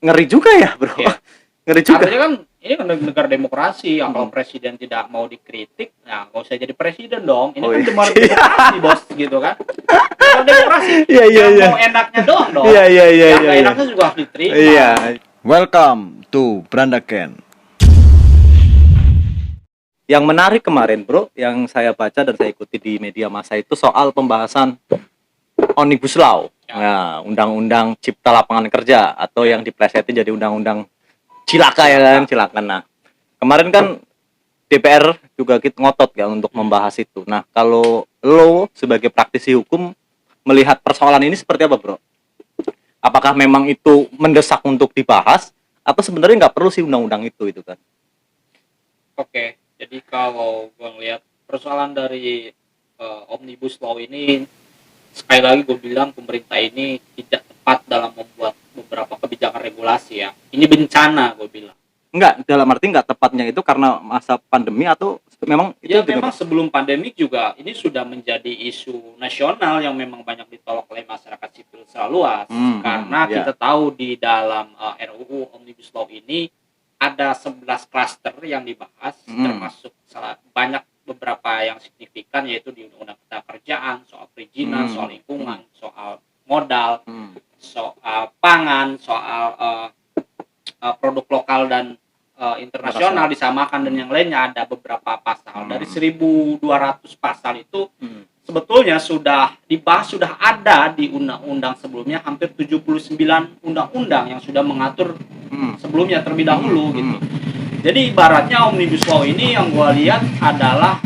ngeri juga ya, Bro. Iya. Ngeri juga. Artinya kan ini kan negara demokrasi, yang kalau presiden tidak mau dikritik, nah nggak usah jadi presiden dong. Ini Oh, kan iya. cuma demokrasi, bos, gitu kan. Kalau demokrasi, Iya, iya, yang iya. mau enaknya doang dong. Iya, iya, iya, Yang iya, nggak iya. enaknya juga harus diterima. Iya. Welcome to Brandaken. Yang menarik kemarin, Bro, yang saya baca dan saya ikuti di media massa itu soal pembahasan Omnibus Law. Nah, undang-undang cipta lapangan kerja atau yang diplesetin jadi undang-undang cilaka ya kan, cilakan. Nah, kemarin kan DPR juga kita ngotot ya untuk membahas itu. Nah, kalau lo sebagai praktisi hukum melihat persoalan ini seperti apa, Bro? Apakah memang itu mendesak untuk dibahas atau sebenarnya nggak perlu sih undang-undang itu kan? Oke, jadi kalau gue ngeliat persoalan dari Omnibus Law ini, sekali lagi gue bilang pemerintah ini tidak tepat dalam membuat beberapa kebijakan regulasi ya. Ini bencana gue bilang. Enggak, dalam arti enggak tepatnya itu karena masa pandemi atau memang itu Ya juga, memang sebelum pandemik juga ini sudah menjadi isu nasional yang memang banyak ditolak oleh masyarakat sipil secara luas. Karena ya. kita tahu di dalam RUU Omnibus Law ini ada 11 klaster yang dibahas, termasuk banyak beberapa yang signifikan, yaitu di Undang-Undang Ketenagakerjaan, soal perizinan, soal lingkungan, soal modal, soal pangan, soal produk lokal dan internasional disamakan dan yang lainnya. Ada beberapa pasal dari 1.200 pasal itu sebetulnya sudah dibahas, sudah ada di undang-undang sebelumnya, hampir 79 undang-undang yang sudah mengatur sebelumnya terlebih dahulu gitu. Jadi ibaratnya Omnibus Law ini yang gua lihat adalah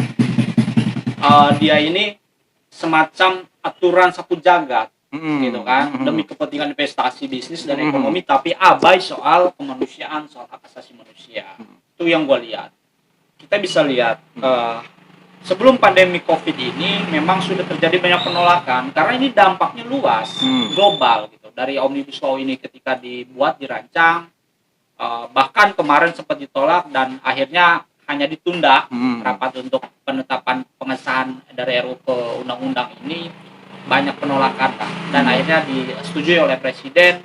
dia ini semacam aturan sapu jagat gitu kan, demi kepentingan investasi, bisnis dan ekonomi, tapi abai soal kemanusiaan, soal hak asasi manusia. Itu yang gue lihat. Kita bisa lihat sebelum pandemi COVID ini memang sudah terjadi banyak penolakan karena ini dampaknya luas, global gitu. Dari Omnibus Law ini ketika dibuat, dirancang, bahkan kemarin sempat ditolak dan akhirnya hanya ditunda rapat untuk penetapan pengesahan dari RUU ke undang-undang ini. Banyak penolakan dan akhirnya disetujui oleh Presiden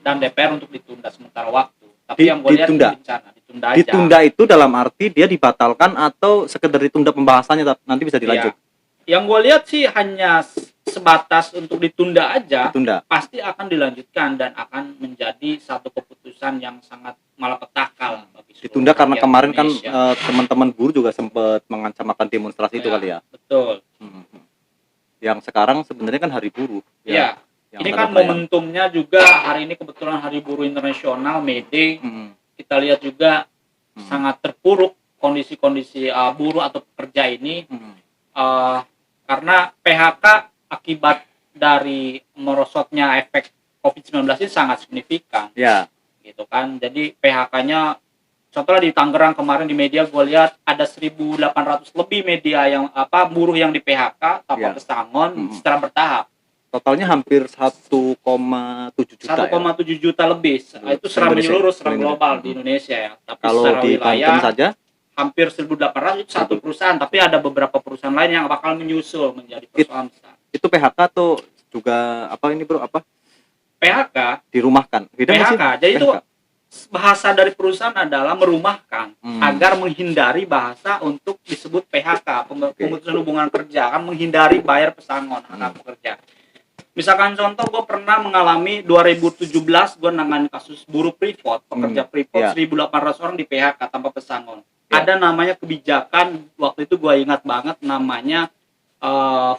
dan DPR untuk ditunda sementara waktu. Tapi yang gue lihat bencana, ditunda aja. Ditunda itu dalam arti dia dibatalkan atau sekedar ditunda pembahasannya nanti bisa dilanjut? Ya. Yang gue lihat sih hanya sebatas untuk ditunda aja. Ditunda. Pasti akan dilanjutkan dan akan menjadi satu keputusan yang sangat malapetaka bagi ditunda karena kemarin Indonesia. Kan teman-teman buruh juga sempat mengancam akan demonstrasi itu kali ya. Betul. Yang sekarang sebenarnya kan hari buruh. Iya. Ini kan momentumnya juga hari ini kebetulan Hari Buruh Internasional, May Day. Kita lihat juga sangat terpuruk kondisi-kondisi buruh atau pekerja ini karena PHK akibat dari merosotnya efek COVID-19 ini sangat signifikan. Ya. Gitu kan. Jadi PHK-nya contohnya di Tangerang kemarin di media gue lihat ada 1.800 lebih media yang buruh yang di PHK tanpa pesangon secara bertahap. Totalnya hampir 1,7 juta. 1,7 juta lebih. Itu secara menyeluruh, secara global di Indonesia ya. Tapi kalau secara di wilayah Banten saja hampir 1.800 itu satu perusahaan, tapi ada beberapa perusahaan lain yang bakal menyusul menjadi perusahaan besar. Itu PHK tuh juga ini bro PHK dirumahkan. Beda PHK. Jadi PHK. itu bahasa dari perusahaan adalah merumahkan agar menghindari bahasa untuk disebut PHK, pemutusan hubungan kerja, kan menghindari bayar pesangon anak pekerja. Misalkan contoh, gue pernah mengalami 2017 gue nangani kasus buruh Freeport, pekerja Freeport 1.800 orang di PHK tanpa pesangon. Ada namanya kebijakan, waktu itu gue ingat banget namanya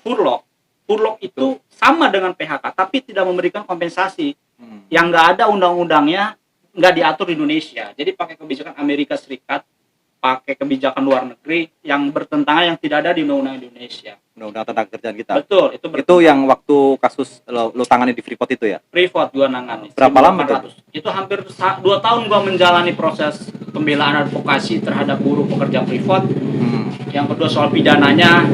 furlough. Furlough itu sama dengan PHK tapi tidak memberikan kompensasi. Yang nggak ada undang-undangnya, nggak diatur di Indonesia. Jadi pakai kebijakan Amerika Serikat, pakai kebijakan luar negeri yang bertentangan, yang tidak ada di undang-undang Indonesia. Undang-undang Ketenagakerjaan kita. Betul, itu yang waktu kasus lo tangani di Freeport itu ya? Freeport gua nangani. Berapa lama itu? Itu hampir 2 tahun gua menjalani proses pembelaan advokasi terhadap buruh pekerja Freeport. Yang kedua soal pidananya,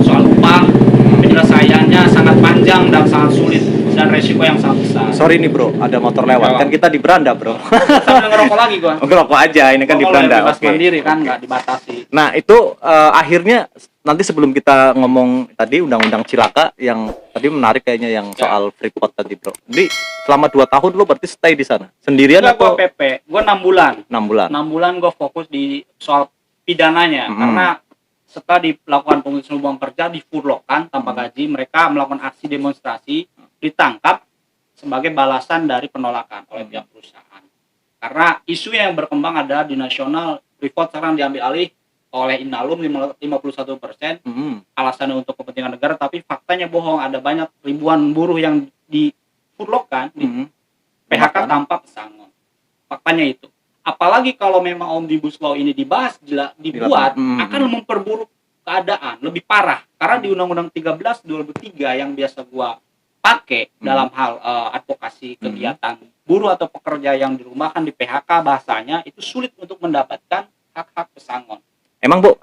soal upah, penyelesaiannya sangat panjang dan sangat sulit dan resiko yang sangat besar. Sorry nih bro, ada motor lewat. Kan kita di beranda bro. Sambil ngerokok lagi gua. Ngerokok aja, ini kan di beranda. Bebas mandiri kan, nggak dibatasi. Nah itu akhirnya nanti sebelum kita ngomong tadi undang-undang Cilaka yang tadi menarik kayaknya yang soal Freeport tadi bro. Jadi selama 2 tahun lo berarti stay di sana sendirian Enggak, atau gue PP, gue 6 bulan. 6 bulan? 6 bulan gue fokus di soal pidananya, karena setelah dilakukan pemutusan hubungan kerja, difurlokan tanpa gaji, mereka melakukan aksi demonstrasi, ditangkap sebagai balasan dari penolakan oleh pihak perusahaan. Karena isu yang berkembang adalah di nasional, Freeport sekarang diambil alih oleh Inalum 51%, alasannya untuk kepentingan negara, tapi faktanya bohong. Ada banyak ribuan buruh yang difurlokan, di PHK tanpa pesangon. Faktanya itu. Apalagi kalau memang Omnibus Law ini dibuat, akan memperburuk keadaan, lebih parah. Karena di Undang-Undang 13 2003 yang biasa gua pakai dalam hal advokasi kegiatan buruh atau pekerja yang dirumahkan di PHK, bahasanya itu sulit untuk mendapatkan hak-hak pesangon. Emang Bu,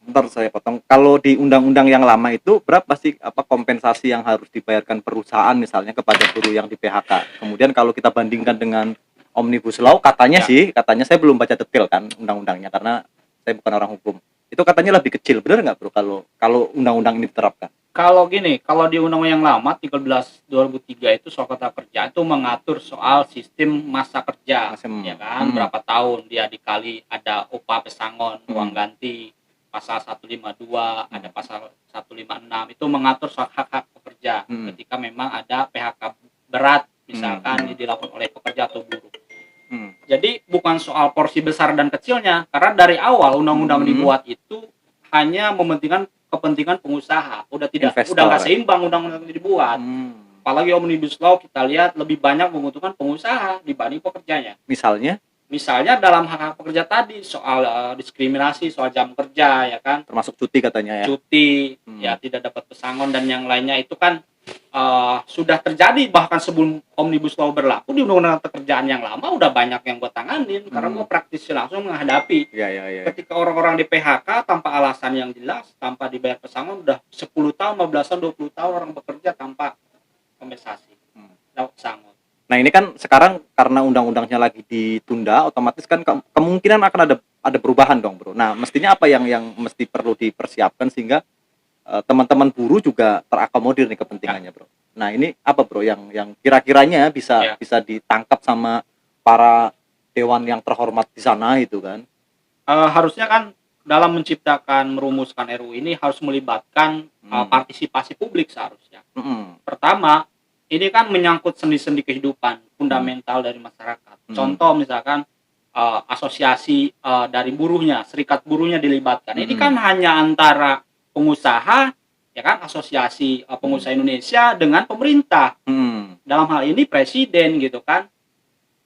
bentar saya potong. Kalau di undang-undang yang lama itu berapa sih kompensasi yang harus dibayarkan perusahaan misalnya kepada buruh yang di PHK? Kemudian kalau kita bandingkan dengan Omnibus Law, katanya saya belum baca detail kan undang-undangnya karena saya bukan orang hukum. Itu katanya lebih kecil, benar nggak bro kalau undang-undang ini diterapkan? Kalau gini, kalau di undang-undang yang lama 13 2003 itu soal kontrak kerja itu mengatur soal sistem masa kerja, ya kan, berapa tahun dia dikali ada upah pesangon, uang ganti, pasal 152, ada pasal 156 itu mengatur soal hak-hak pekerja ketika memang ada PHK berat misalkan dilakukan oleh pekerja atau buruh. Jadi bukan soal porsi besar dan kecilnya, karena dari awal undang-undang dibuat itu hanya mementingkan kepentingan pengusaha, udah nggak seimbang undang-undang ini dibuat. Apalagi Omnibus Law kita lihat lebih banyak menguntungkan pengusaha dibanding pekerjanya. Misalnya dalam hak-hak pekerja tadi soal diskriminasi, soal jam kerja, ya kan, termasuk cuti katanya ya. Cuti, ya tidak dapat pesangon dan yang lainnya itu kan sudah terjadi bahkan sebelum Omnibus Law berlaku. Di undang-undang pekerjaan yang lama udah banyak yang gue tanganin karena gue praktisi langsung menghadapi. Ketika orang-orang di PHK tanpa alasan yang jelas, tanpa dibayar pesangon, udah 10 tahun, 15 tahun, 20 tahun orang bekerja tanpa kompensasi, dapat pesangon. Nah ini kan sekarang karena undang-undangnya lagi ditunda, otomatis kan kemungkinan akan ada perubahan dong bro. Nah mestinya apa yang mesti perlu dipersiapkan sehingga teman-teman buruh juga terakomodir nih kepentingannya bro. Nah ini apa bro yang kira-kiranya bisa ditangkap sama para dewan yang terhormat di sana itu kan? Harusnya kan dalam merumuskan RUU ini harus melibatkan partisipasi publik seharusnya. Pertama, ini kan menyangkut sendi-sendi kehidupan fundamental dari masyarakat. Contoh misalkan asosiasi dari buruhnya, serikat buruhnya dilibatkan. Ini kan hanya antara pengusaha, ya kan, asosiasi pengusaha Indonesia dengan pemerintah. Dalam hal ini presiden gitu kan.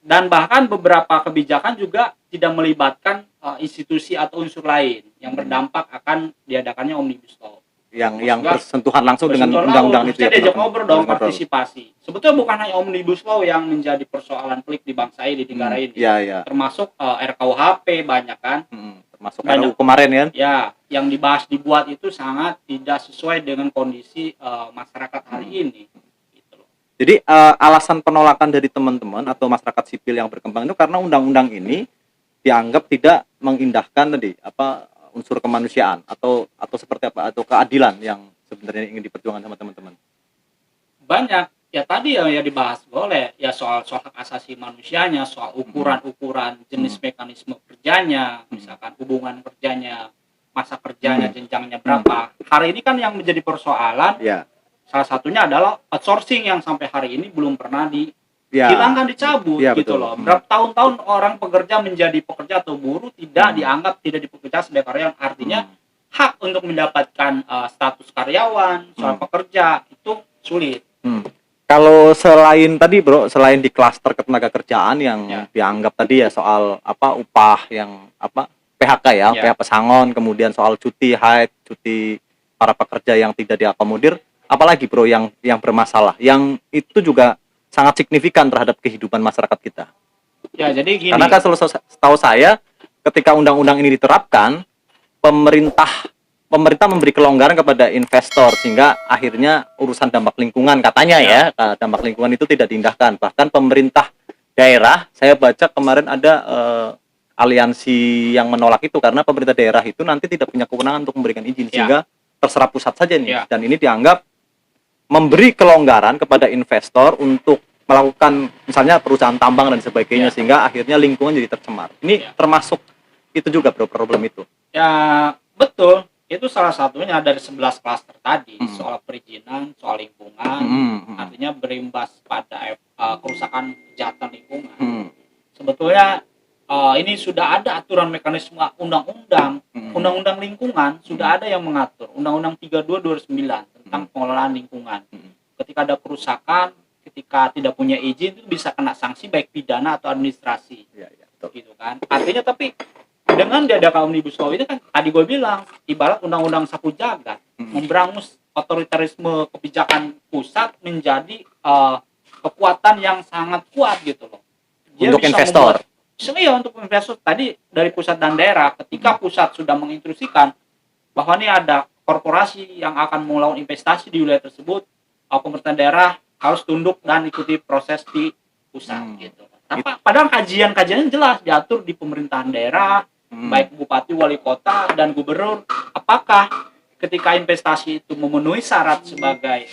Dan bahkan beberapa kebijakan juga tidak melibatkan institusi atau unsur lain yang berdampak akan diadakannya Omnibus Law. Yang bersentuhan langsung dengan undang-undang itu ya. Diajak ngobrol dong, partisipasi. Sebetulnya bukan hanya Omnibus Law yang menjadi persoalan pelik di bangsa ini, di negara ini. Termasuk RKUHP banyak kan. Termasuk RUU kemarin kan. Ya, yang dibuat itu sangat tidak sesuai dengan kondisi masyarakat hari ini. Gitu loh. Jadi alasan penolakan dari teman-teman atau masyarakat sipil yang berkembang itu karena undang-undang ini dianggap tidak mengindahkan unsur kemanusiaan atau seperti apa, atau keadilan yang sebenarnya ingin diperjuangkan sama teman-teman. Banyak ya tadi yang dibahas boleh ya soal hak asasi manusianya, soal ukuran jenis mekanisme kerjanya, misalkan hubungan kerjanya, masa kerjanya, jenjangnya berapa. Hari ini kan yang menjadi persoalan salah satunya adalah outsourcing yang sampai hari ini belum pernah hilangkan, dicabut gitu loh. Berapa tahun-tahun orang pekerja menjadi pekerja atau buruh tidak dipekerja sebagai karyawan, artinya hak untuk mendapatkan status karyawan, soal pekerja itu sulit. Kalau selain tadi bro, selain di klaster ketenaga kerjaan yang dianggap tadi ya soal upah yang PHK PHK pesangon, kemudian soal cuti haid, cuti para pekerja yang tidak diakomodir, apalagi bro yang bermasalah, yang itu juga sangat signifikan terhadap kehidupan masyarakat kita. Ya, jadi gini. Karena kan setahu saya ketika undang-undang ini diterapkan, pemerintah memberi kelonggaran kepada investor sehingga akhirnya urusan dampak lingkungan katanya dampak lingkungan itu tidak diindahkan. Bahkan pemerintah daerah, saya baca kemarin ada aliansi yang menolak itu karena pemerintah daerah itu nanti tidak punya kewenangan untuk memberikan izin sehingga terserah pusat saja nih. Dan ini dianggap memberi kelonggaran kepada investor untuk melakukan misalnya perusahaan tambang dan sebagainya sehingga akhirnya lingkungan jadi tercemar. Ini termasuk itu juga bro, problem itu. Ya betul, itu salah satunya dari 11 klaster tadi, soal perizinan, soal lingkungan, artinya berimbas pada kerusakan kejahatan lingkungan. Sebetulnya ini sudah ada aturan mekanisme undang-undang lingkungan sudah ada yang mengatur, Undang-Undang 32 2009 tentang pengelolaan lingkungan. Ketika ada kerusakan, ketika tidak punya izin itu bisa kena sanksi baik pidana atau administrasi, gitu kan. Artinya tapi dengan diadakan Omnibus Law ini kan tadi gue bilang ibarat undang-undang sapu jagat, memberangus otoritarisme kebijakan pusat menjadi kekuatan yang sangat kuat gitu loh. Dia untuk investor. Untuk investor tadi dari pusat dan daerah, ketika pusat sudah menginstruksikan bahwa ini ada korporasi yang akan melakukan investasi di wilayah tersebut, pemerintah daerah harus tunduk dan ikuti proses di pusat gitu. Padahal kajian-kajiannya jelas diatur di pemerintahan daerah, baik bupati, wali kota, dan gubernur. Apakah ketika investasi itu memenuhi syarat sebagai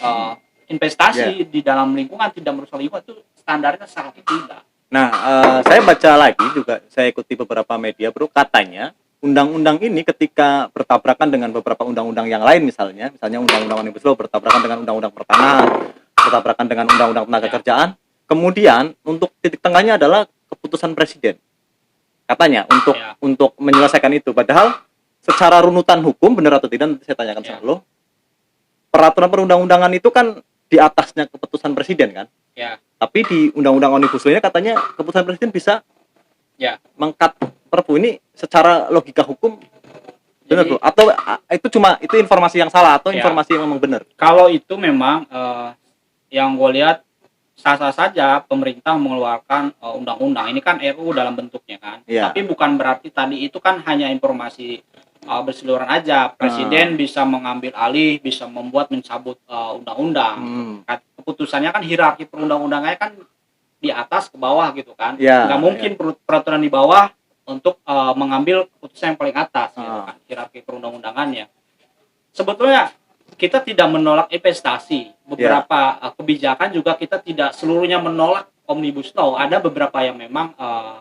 investasi di dalam lingkungan tidak merusak lingkungan, itu standarnya sangat tidak. Nah, saya baca lagi juga, saya ikuti beberapa media bro, katanya undang-undang ini ketika bertabrakan dengan beberapa undang-undang yang lain misalnya undang-undang Omnibus Law bertabrakan dengan undang-undang pertanahan, bertabrakan dengan undang-undang tenaga kerjaan, kemudian untuk titik tengahnya adalah keputusan presiden. Katanya untuk menyelesaikan itu, padahal secara runutan hukum benar atau tidak nanti saya tanyakan sama lo. Peraturan perundang-undangan itu kan di atasnya keputusan presiden kan? Tapi di undang-undang Omnibus Law-nya katanya keputusan presiden bisa mengkat perpu ini secara logika hukum benar bro? Atau itu informasi yang salah atau informasi yang memang benar? Kalau itu memang yang gue lihat sah-sah saja pemerintah mengeluarkan undang-undang. Ini kan RUU dalam bentuknya kan. Tapi bukan berarti tadi itu kan hanya informasi berseliweran aja. Presiden bisa mengambil alih, bisa mencabut undang-undang. Keputusannya kan hierarki perundang-undangannya kan di atas ke bawah gitu kan. Nggak mungkin peraturan di bawah untuk mengambil keputusan yang paling atas gitu kan, hierarki perundang-undangannya. Sebetulnya kita tidak menolak investasi. Beberapa kebijakan juga kita tidak seluruhnya menolak Omnibus Law. Ada beberapa yang memang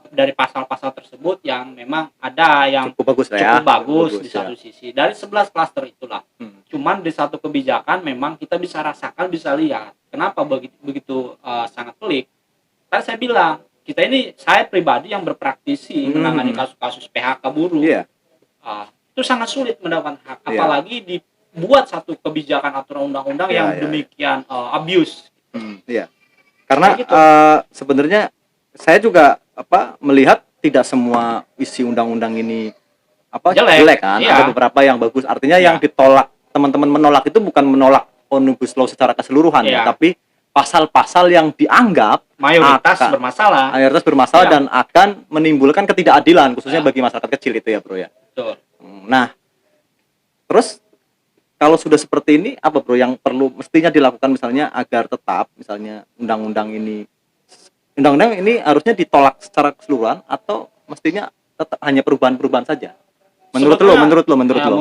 dari pasal-pasal tersebut yang memang ada yang cukup bagus di satu sisi. Dari 11 klaster itulah. Cuman di satu kebijakan memang kita bisa rasakan, bisa lihat. Kenapa begitu sangat pelik? Tadi saya bilang, saya pribadi yang berpraktisi menangani kasus-kasus PHK buruh. Itu sangat sulit mendapatkan hak. Apalagi dibuat satu kebijakan aturan undang-undang yang demikian abuse. Karena sebenarnya saya juga melihat tidak semua isi undang-undang ini jelek kan, ada beberapa yang bagus. Artinya yang ditolak, teman-teman menolak itu bukan menolak Omnibus Law secara keseluruhan tapi pasal-pasal yang dianggap mayoritas bermasalah dan akan menimbulkan ketidakadilan khususnya bagi masyarakat kecil itu ya bro ya. Betul. Nah, terus kalau sudah seperti ini apa bro yang perlu mestinya dilakukan misalnya agar tetap misalnya undang-undang ini harusnya ditolak secara keseluruhan atau mestinya tetap hanya perubahan-perubahan saja? Menurut lo? Menurut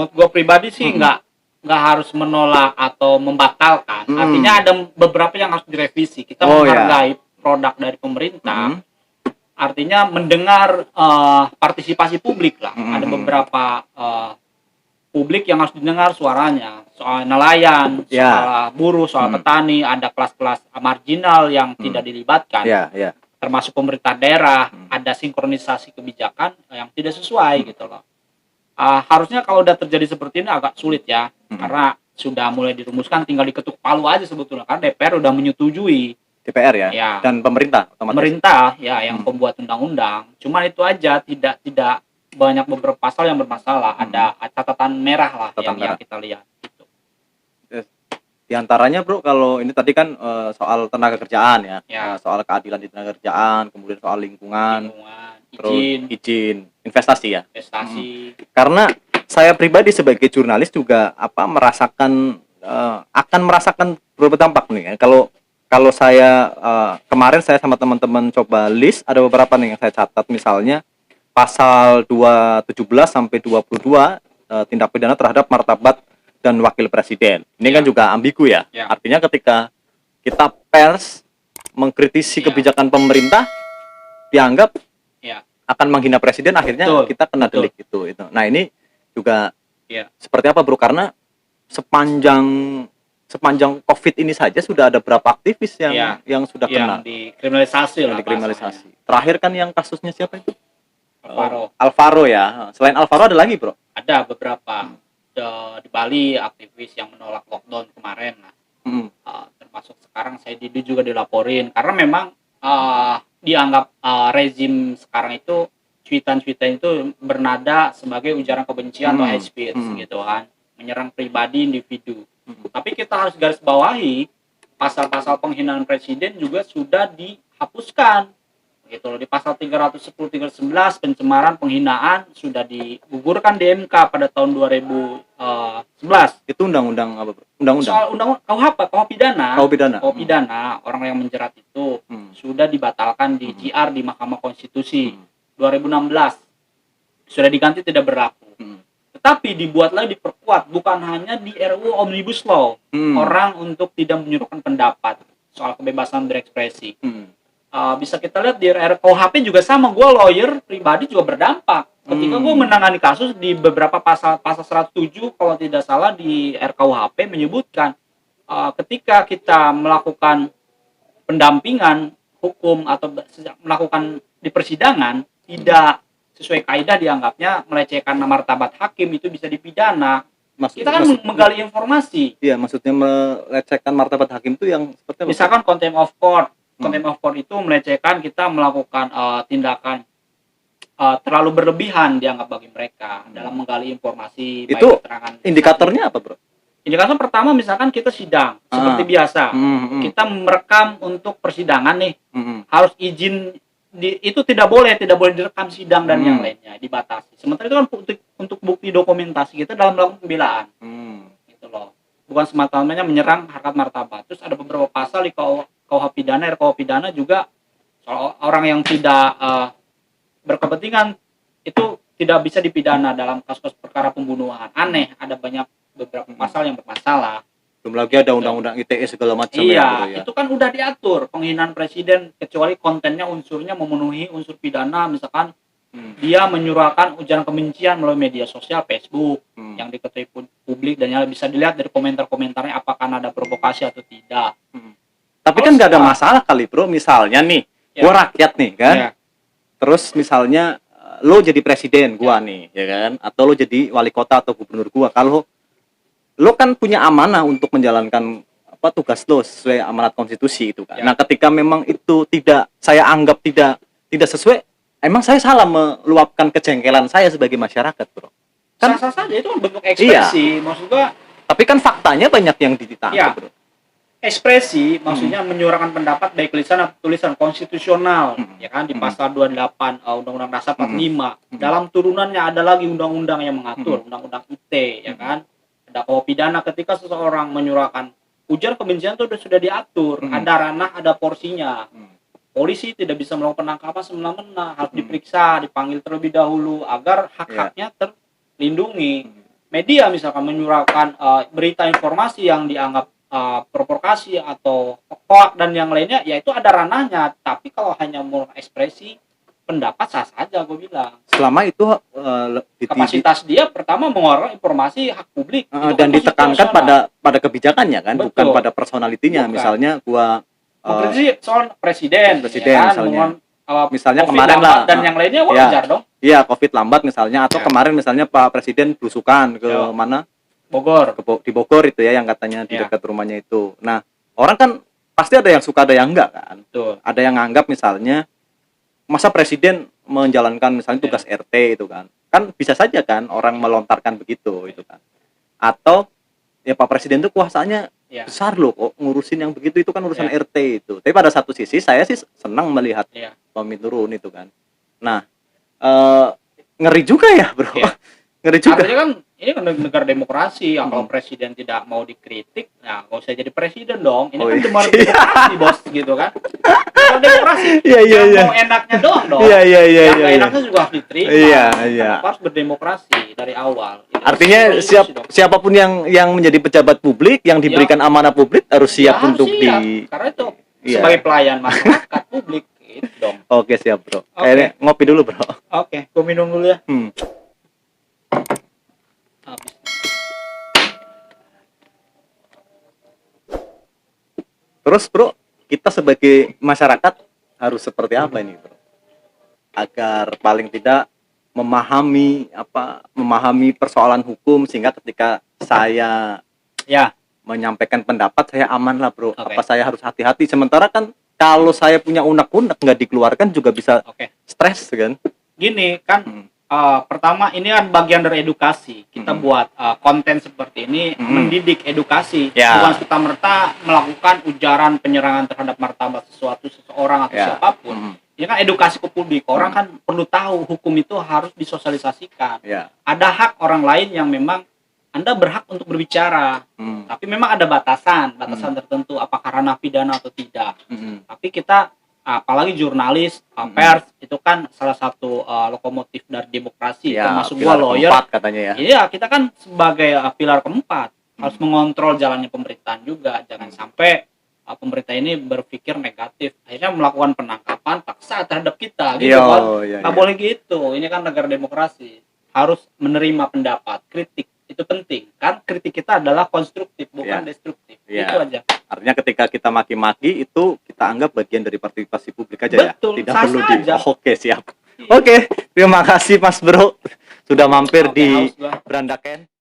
gue pribadi sih nggak harus menolak atau membatalkan. Artinya ada beberapa yang harus direvisi. Kita menghargai produk dari pemerintah. Artinya mendengar partisipasi publik lah. Ada beberapa publik yang harus didengar suaranya. Soal nelayan, soal buruh, soal petani, ada kelas-kelas marginal yang tidak dilibatkan. Termasuk pemerintah daerah, ada sinkronisasi kebijakan yang tidak sesuai gitu loh. Harusnya kalau udah terjadi seperti ini agak sulit ya, karena sudah mulai dirumuskan, tinggal diketuk palu aja sebetulnya, karena DPR udah menyetujui. DPR dan pemerintah otomatis. Pemerintah yang pembuat undang-undang. Cuman itu aja, tidak banyak beberapa pasal yang bermasalah, ada catatan merah lah yang kita lihat gitu. Di antaranya bro, kalau ini tadi kan soal tenaga kerjaan soal keadilan di tenaga kerjaan, kemudian soal lingkungan, terus izin investasi. Karena saya pribadi sebagai jurnalis juga akan merasakan beberapa dampak nih. Kalau saya kemarin saya sama teman-teman coba list, ada beberapa nih yang saya catat, misalnya pasal 217 sampai 22 tindak pidana terhadap martabat dan wakil presiden. Ini kan juga ambigu ya. Ya. Artinya ketika kita pers mengkritisi Ya. kebijakan pemerintah dianggap Ya. akan menghina presiden, akhirnya Betul. kita kena Betul. delik itu. Nah, ini juga Ya. seperti apa, Bro? Karena sepanjang Covid ini saja sudah ada berapa aktivis yang Ya. sudah kena Yang dikriminalisasi yang lah dikriminalisasi. Terakhir kan yang kasusnya siapa itu? bahasanya. Alvaro. Alvaro ya. Selain Alvaro ada lagi, Bro? Ada beberapa di Bali aktivis yang menolak lockdown kemarin. Nah, Hmm. termasuk sekarang saya juga dilaporin karena memang dianggap rezim sekarang itu cuitan-cuitan itu bernada sebagai ujaran kebencian atau hate speech gitu kan, menyerang pribadi individu. Tapi kita harus garis bawahi pasal-pasal penghinaan presiden juga sudah dihapuskan gitu loh. Di pasal 310 311 pencemaran penghinaan sudah digugurkan di MK pada tahun 2011. Itu undang-undang apa, Bro? Undang-undang. Soal undang KUHP pidana. Kau pidana. Pidana orang yang menjerat itu sudah dibatalkan di GR di Mahkamah Konstitusi 2016. Sudah diganti tidak berlaku. Tetapi dibuat lagi, diperkuat, bukan hanya di RUU Omnibus Law, orang untuk tidak menyuarakan pendapat soal kebebasan berekspresi. Bisa kita lihat di RKUHP juga sama. Gue lawyer pribadi juga berdampak ketika gue menangani kasus di beberapa pasal 107 kalau tidak salah di RKUHP menyebutkan ketika kita melakukan pendampingan hukum atau melakukan di persidangan tidak sesuai kaidah, dianggapnya melecehkan martabat hakim, itu bisa dipidana. Kita kan menggali informasi. Iya, maksudnya melecehkan martabat hakim itu yang seperti apa? Misalkan contempt of court. Contempt of court itu melecehkan, kita melakukan tindakan terlalu berlebihan dianggap bagi mereka dalam menggali informasi. Itu baik keterangan. indikatornya apa, Bro? Indikator pertama misalkan kita sidang seperti biasa. Kita merekam untuk persidangan nih. Harus izin itu tidak boleh direkam sidang dan yang lainnya, dibatasi. Sementara itu kan untuk bukti dokumentasi kita dalam melakukan pembelaan. Gitu loh. Bukan semata-mata menyerang harkat martabat. Terus ada beberapa pasal di KUH pidana, RKUH pidana juga soal orang yang tidak berkepentingan itu tidak bisa dipidana dalam kasus perkara pembunuhan. Aneh, ada banyak beberapa pasal yang bermasalah. Belum lagi ada undang-undang ITE segala macam Iya, ya, Bro, ya. itu kan udah diatur penghinaan presiden kecuali kontennya unsurnya memenuhi unsur pidana, misalkan dia menyuarakan ujaran kebencian melalui media sosial Facebook yang diketahui publik dan yang bisa dilihat dari komentar-komentarnya apakah ada provokasi atau tidak. Tapi kan nggak ada masalah kali, Bro. Misalnya nih, gua rakyat nih kan. Ya. Terus misalnya lo jadi presiden gua nih, ya kan? Atau lo jadi wali kota atau gubernur gua. Kalau lo kan punya amanah untuk menjalankan tugas lo sesuai amanat konstitusi itu kan. Ya. Nah, ketika memang itu saya anggap tidak sesuai, emang saya salah meluapkan kejengkelan saya sebagai masyarakat, Bro. Kan Sah-sah saja, itu kan bentuk ekspresi. Maksud gua, tapi kan faktanya banyak yang ditangkap, Ya. Bro. ekspresi maksudnya menyuarakan pendapat baik tulisan atau tulisan konstitusional, ya kan, di pasal 28 Undang-Undang Dasar 45. Dalam turunannya ada lagi undang-undang yang mengatur, Undang-Undang ITE, ya kan. Ada KUH pidana ketika seseorang menyuarakan ujaran kebencian itu sudah diatur, ada ranah, ada porsinya. Polisi tidak bisa melakukan penangkapan semena-mena, harus diperiksa, dipanggil terlebih dahulu agar hak-haknya terlindungi. Media misalkan menyuarakan berita informasi yang dianggap provokasi atau hoak dan yang lainnya, ya itu ada ranahnya. Tapi kalau hanya mau ekspresi pendapat sah saja, gue bilang. Selama itu Kapasitas dia pertama mengeluarkan informasi hak publik itu dan kan ditekankan konstitusional. pada kebijakannya kan, Betul. bukan pada personalitinya. Bukan. Misalnya gua Mengkritisi soal presiden misalnya. mengeluarkan, Misalnya COVID kemarin lambat lah, dan yang lainnya wajar dong. Iya, Covid lambat misalnya, atau kemarin misalnya Pak Presiden belusukan ke mana? Bogor. Di Bogor itu ya, yang katanya di dekat rumahnya itu. Nah, orang kan pasti ada yang suka, ada yang enggak kan. Betul. Ada yang nganggap misalnya, masa Presiden menjalankan misalnya tugas RT itu kan. Kan bisa saja kan orang melontarkan begitu itu kan. Atau ya Pak Presiden itu kuasanya besar loh, kok ngurusin yang begitu, itu kan urusan RT itu. Tapi pada satu sisi saya sih senang melihat Tommy turun itu kan. Nah, ngeri juga ya, Bro. Ngeri juga. Artinya kan Ini kan negara demokrasi, ya kalau presiden tidak mau dikritik, nah nggak usah jadi presiden dong. Ini kan cuma demokrasi bos, gitu kan? Kalau demokrasi, yang mau enaknya doang dong. Yang nggak enaknya juga harus diterima. Kenapa harus berdemokrasi dari awal? Gitu. Artinya siapapun yang menjadi pejabat publik, yang diberikan amanah publik harus siap untuk karena itu sebagai pelayan masyarakat publik, gitu dong. Oke, siap bro. Kayaknya ngopi dulu bro. Oke, gue minum dulu ya. Habis. Terus bro, kita sebagai masyarakat harus seperti apa ini bro? Agar paling tidak memahami persoalan hukum, sehingga ketika saya menyampaikan pendapat saya aman lah bro. Apa saya harus hati-hati? Sementara kan kalau saya punya unek-unek nggak dikeluarkan juga bisa stres kan? Gini kan. Pertama ini kan bagian dari edukasi. Kita buat konten seperti ini mendidik edukasi, bukan serta-merta melakukan ujaran penyerangan terhadap martabat seseorang atau siapapun. Ini kan edukasi ke publik. Orang kan perlu tahu hukum itu harus disosialisasikan. Ada hak orang lain yang memang Anda berhak untuk berbicara, tapi memang ada batasan tertentu, apakah ranah pidana atau tidak. Tapi kita apalagi jurnalis, pers itu kan salah satu lokomotif dari demokrasi, termasuk gua lawyer katanya ya. Iya, kita kan sebagai pilar keempat harus mengontrol jalannya pemerintahan juga. Jangan sampai pemerintah ini berpikir negatif, akhirnya melakukan penangkapan paksa terhadap kita gitu kan. Nggak boleh gitu. Ini kan negara demokrasi. Harus menerima pendapat, kritik itu penting. Kan kritik kita adalah konstruktif, bukan destruktif. Itu aja. Artinya ketika kita maki-maki itu kita anggap bagian dari partisipasi publik aja. Betul, ya. Tidak perlu aja. Oke, siap. Oke, terima kasih Mas Bro sudah mampir di Brandaken.